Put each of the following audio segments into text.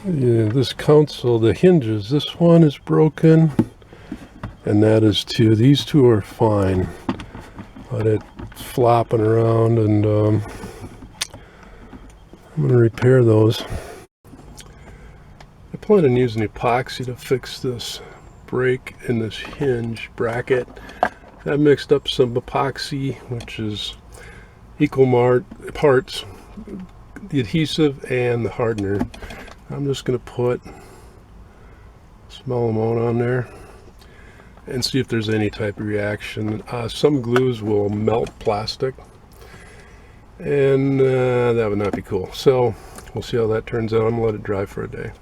Yeah, this console, the hinges, this one is broken, and that is too. These two are fine, but it's flopping around, and I'm going to repair those. I plan on using epoxy to fix this brake and this hinge bracket. I mixed up some epoxy, which is equal parts, the adhesive and the hardener. I'm just going to put a small amount on there and see if there's any type of reaction. Some glues will melt plastic, and that would not be cool. So we'll see how that turns out. I'm going to let it dry for a day.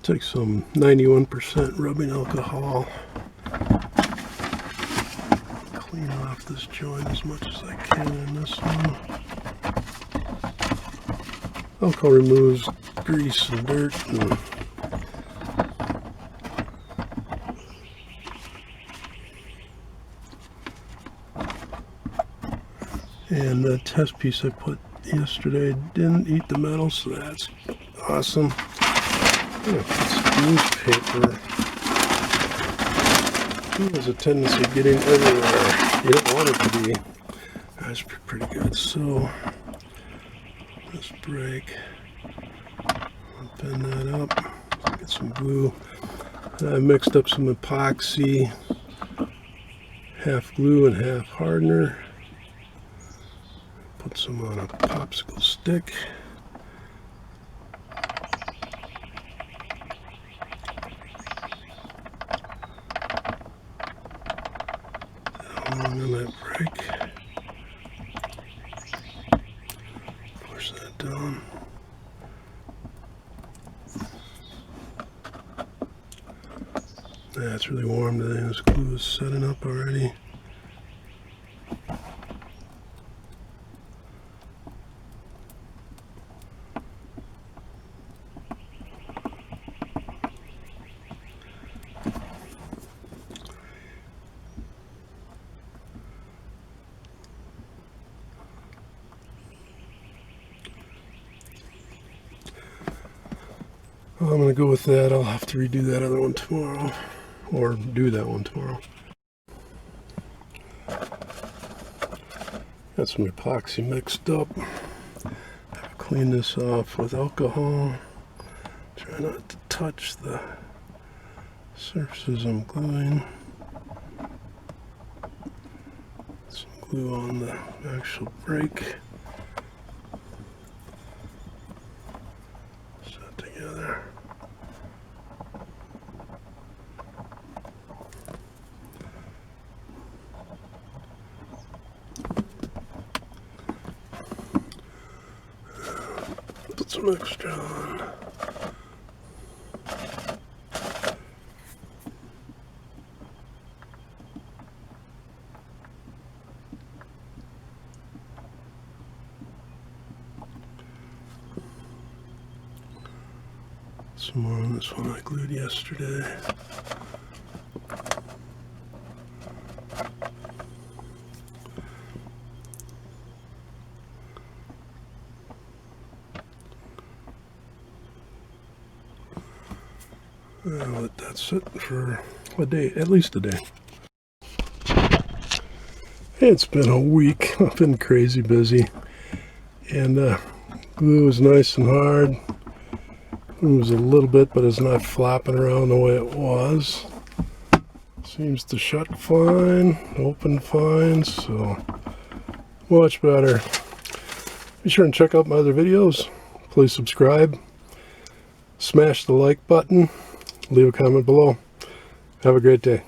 Take some 91% rubbing alcohol. Clean off this joint as much as I can in this one. Alcohol removes grease and dirt. And the test piece I put yesterday didn't eat the metal, so that's awesome. I'm gonna put some newspaper. It has a tendency of getting everywhere. You don't want it to be. That's pretty good. So this brake, I'll bend that up. Get some glue. I mixed up some epoxy, half glue and half hardener. Put some on a popsicle stick. Along on that brake. Push that down. Yeah, it's really warm today. This glue is setting up already. Well, I'm going to go with that. I'll have to redo that other one tomorrow, or do that one tomorrow. Got some epoxy mixed up. Clean this off with alcohol. Try not to touch the surfaces I'm gluing. Some glue on the actual brake. Set together. Put some extra on. Some more on this one I glued yesterday. I'll let that sit for a day, at least a day. It's been a week. I've been crazy busy. And glue is nice and hard. It was a little bit, but it's not flopping around the way it was. Seems to shut fine, open fine, so much better. Be sure and check out my other videos. Please subscribe. Smash the like button. Leave a comment below. Have a great day.